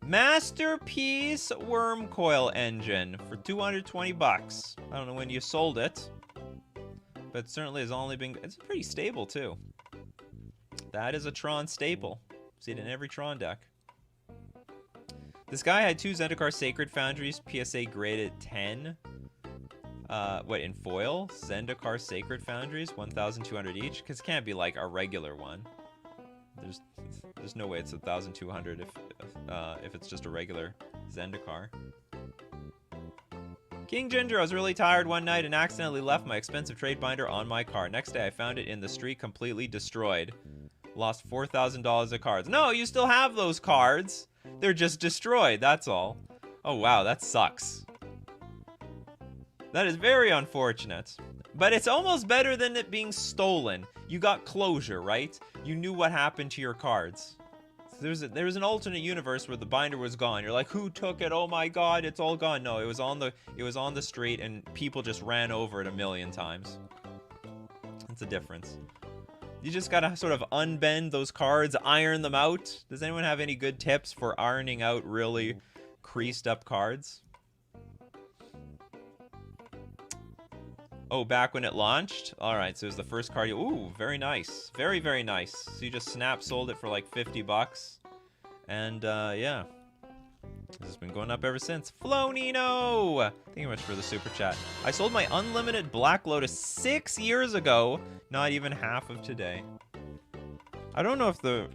Masterpiece worm coil engine for 220 bucks. I don't know when you sold it, but it certainly has only been. It's pretty stable too. That is a Tron staple. See it in every Tron deck. This guy had 2 Zendikar Sacred Foundries, PSA graded 10. What, in foil? Zendikar Sacred Foundries, 1,200 each? Because it can't be like a regular one. There's no way it's 1,200 if it's just a regular Zendikar. King Ginger, I was really tired one night and accidentally left my expensive trade binder on my car. Next day I found it in the street completely destroyed. Lost $4,000 of cards. No, you still have those cards. They're just destroyed, that's all. Oh wow, that sucks. That is very unfortunate. But it's almost better than it being stolen. You got closure, right? You knew what happened to your cards. So there's an alternate universe where the binder was gone. You're like, who took it? Oh my god, it's all gone. No, it was on the street and people just ran over it a million times. That's the difference. You just gotta sort of unbend those cards, iron them out. Does anyone have any good tips for ironing out really creased up cards? Oh, back when it launched? Alright, so it was the first card. Ooh, very nice. Very, very nice. So you just snap sold it for like 50 bucks. And, yeah. This has been going up ever since. Flonino! Thank you much for the super chat. I sold my unlimited Black Lotus 6 years ago. Not even half of today. I don't know if the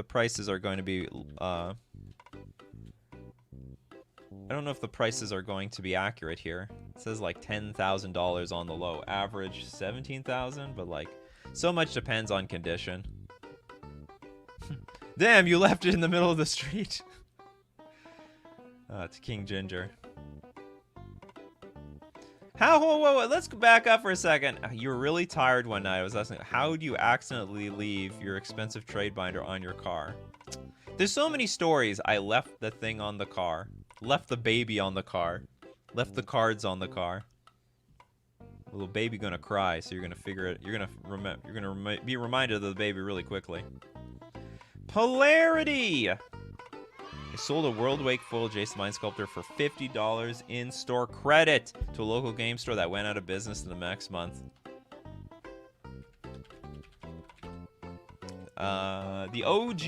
prices are going to be, I don't know if the prices are going to be accurate here. It says like $10,000 on the low. Average $17,000, but like so much depends on condition. Damn, you left it in the middle of the street. To King Ginger. How? Whoa, let's back up for a second. You were really tired one night. I was asking, how do you accidentally leave your expensive trade binder on your car? There's so many stories. I left the thing on the car. Left the baby on the car. Left the cards on the car. Little baby gonna cry, so you're gonna figure it. You're gonna be reminded of the baby really quickly. Polarity. I sold a World Wake full Jason Mind Sculptor for $50 in-store credit to a local game store that went out of business in the next month. The OG.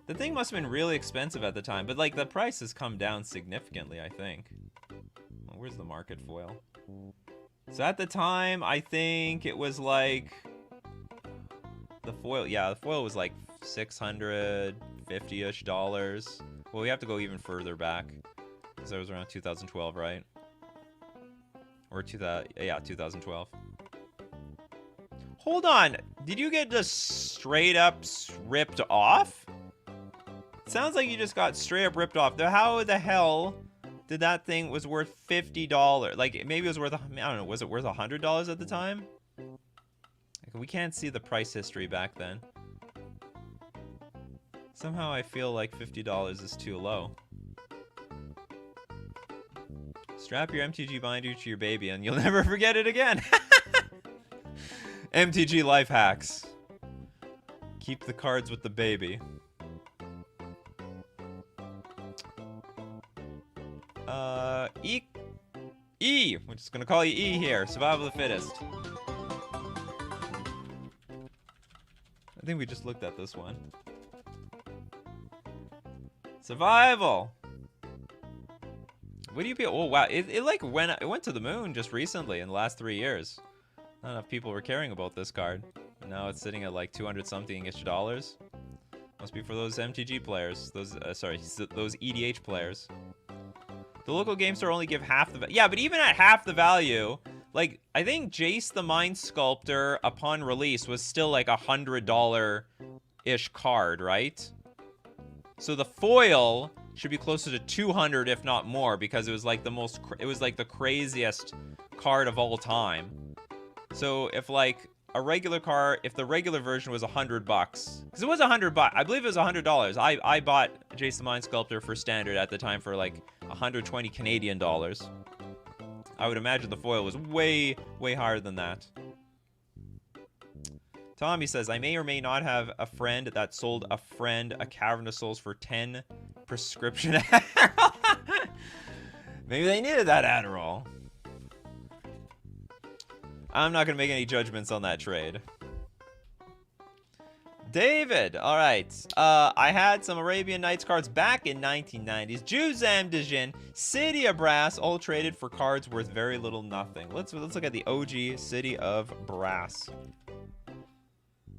The thing must have been really expensive at the time, but like the price has come down significantly, I think. Well, where's the market foil? So at the time, I think it was like the foil was like $650-ish. Well, we have to go even further back because that was around 2012, right? Or 2012. Hold on, did you get just straight up ripped off? It sounds like you just got straight up ripped off. How the hell did that thing was worth $50? Like maybe it was worth, I don't know, was it worth $100 at the time? We can't see the price history back then. Somehow I feel like $50 is too low. Strap your MTG binder to your baby and you'll never forget it again. MTG life hacks. Keep the cards with the baby. E. We're just gonna call you E here. Survival of the fittest. I think we just looked at this one. Survival. What do you feel? Oh wow, it like went to the moon just recently in the last 3 years. Not enough people were caring about this card. Now it's sitting at like 200 something-ish dollars. Must be for those MTG players. Those those EDH players. The local game store only give half the yeah, but even at half the value, like I think Jace the Mind Sculptor upon release was still like $100-ish card, right? So the foil should be closer to 200 if not more because it was like the craziest card of all time. So if like a regular card, if the regular version was $100, because it was $100, I believe it was $100. I bought Jace the Mind Sculptor for standard at the time for like 120 Canadian dollars. I would imagine the foil was way higher than that. Tommy says, I may or may not have a friend that sold a friend a Cavern of Souls for 10 prescription Adderall. Maybe they needed that Adderall. I'm not going to make any judgments on that trade. David, all right. I had some Arabian Nights cards back in 1990s. Juzam Dijin, City of Brass, all traded for cards worth very little nothing. Let's look at the OG City of Brass.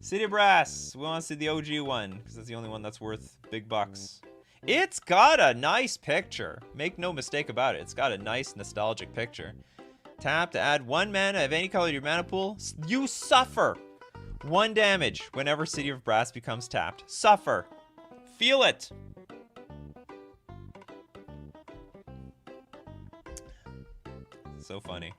City of Brass. We want to see the OG one because that's the only one that's worth big bucks. It's got a nice picture. Make no mistake about it. It's got a nice nostalgic picture. Tap to add 1 mana of any color to your mana pool. You suffer 1 damage whenever City of Brass becomes tapped. Suffer. Feel it. So funny.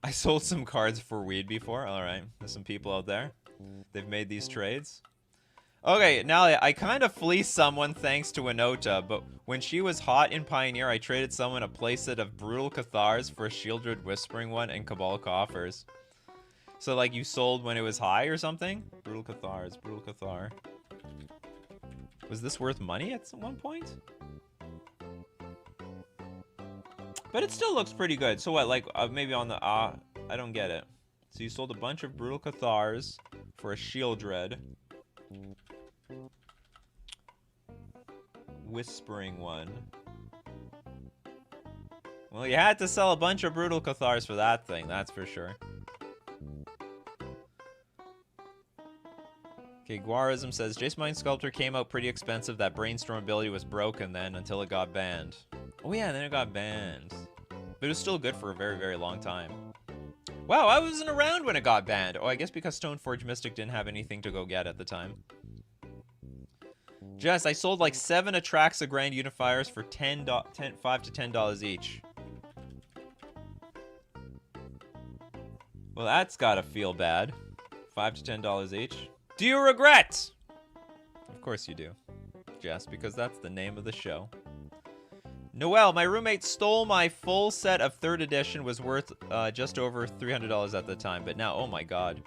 I sold some cards for weed before. All right, there's some people out there. They've made these trades. Okay, now I kind of fleeced someone thanks to Anota, but when she was hot in Pioneer, I traded someone a playset of Brutal Cathars for a Shieldred Whispering one and Cabal Coffers. So, like, you sold when it was high or something? Brutal Cathars, Brutal Cathar. Was this worth money at one point? But it still looks pretty good. So what, like, maybe on the, I don't get it. So you sold a bunch of Brutal Cathars for a Shieldred. Whispering one. Well, you had to sell a bunch of Brutal Cathars for that thing, that's for sure. Okay, Guarism says, Jace Mind Sculptor came out pretty expensive. That Brainstorm ability was broken then until it got banned. Oh yeah, then it got banned. But it was still good for a very long time. Wow, I wasn't around when it got banned. Oh, I guess because Stoneforge Mystic didn't have anything to go get at the time. Jess, I sold like 7 Atraxa Grand Unifiers for $5 to $10 each. Well, that's gotta feel bad. $5 to $10 each. Do you regret? Of course you do, Jess, because that's the name of the show. Noel, my roommate stole my full set of 3rd edition, was worth just over $300 at the time, but now, oh my god.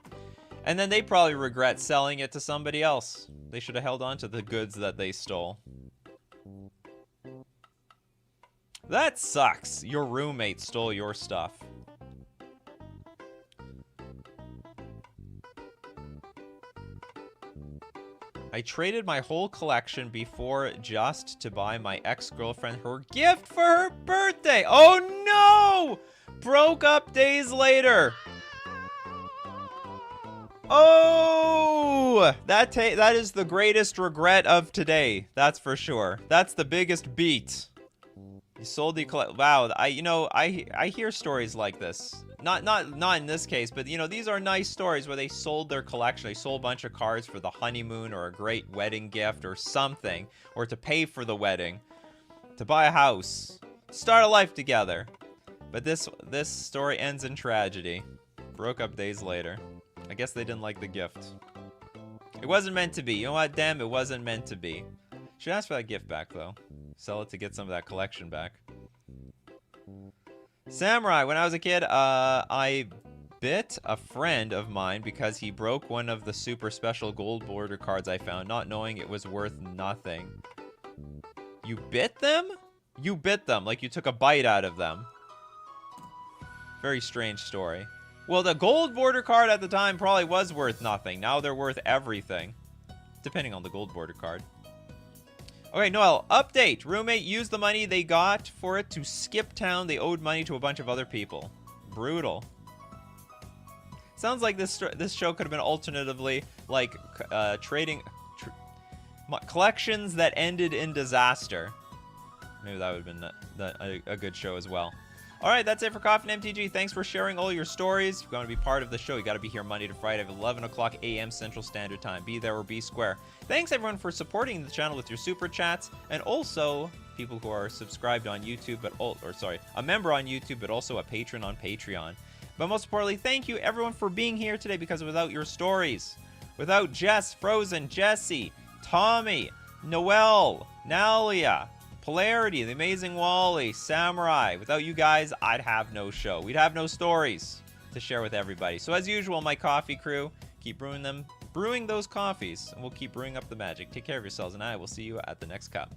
And then they probably regret selling it to somebody else. They should have held on to the goods that they stole. That sucks. Your roommate stole your stuff. I traded my whole collection before just to buy my ex-girlfriend her gift for her birthday. Oh no! Broke up days later. Oh! That is the greatest regret of today. That's for sure. That's the biggest beat. You sold the wow, I hear stories like this. Not in this case, but you know, these are nice stories where they sold their collection. They sold a bunch of cards for the honeymoon or a great wedding gift or something, or to pay for the wedding, to buy a house, start a life together. But this story ends in tragedy. Broke up days later. I guess they didn't like the gift. It wasn't meant to be. You know what? Damn, it wasn't meant to be. Should ask for that gift back though. Sell it to get some of that collection back. Samurai, when I was a kid, I bit a friend of mine because he broke one of the super special gold border cards I found, not knowing it was worth nothing. You bit them? You bit them, like you took a bite out of them. Very strange story. Well, the gold border card at the time probably was worth nothing. Now they're worth everything. Depending on the gold border card. Okay, Noel, update. Roommate used the money they got for it to skip town. They owed money to a bunch of other people. Brutal. Sounds like this show could have been alternatively like trading collections that ended in disaster. Maybe that would have been a good show as well. All right, that's it for Coffee and MTG. Thanks for sharing all your stories. If you want to be part of the show, you got to be here Monday to Friday at 11 o'clock a.m. Central Standard Time. Be there or be square. Thanks, everyone, for supporting the channel with your super chats. And also, people who are subscribed on YouTube, a member on YouTube, but also a patron on Patreon. But most importantly, thank you, everyone, for being here today, because without your stories, without Jess, Frozen, Jesse, Tommy, Noelle, Nalia, Polarity, The Amazing Wally, Samurai. Without you guys, I'd have no show. We'd have no stories to share with everybody. So as usual, my coffee crew, keep brewing those coffees, and we'll keep brewing up the magic. Take care of yourselves, and I will see you at the next cup.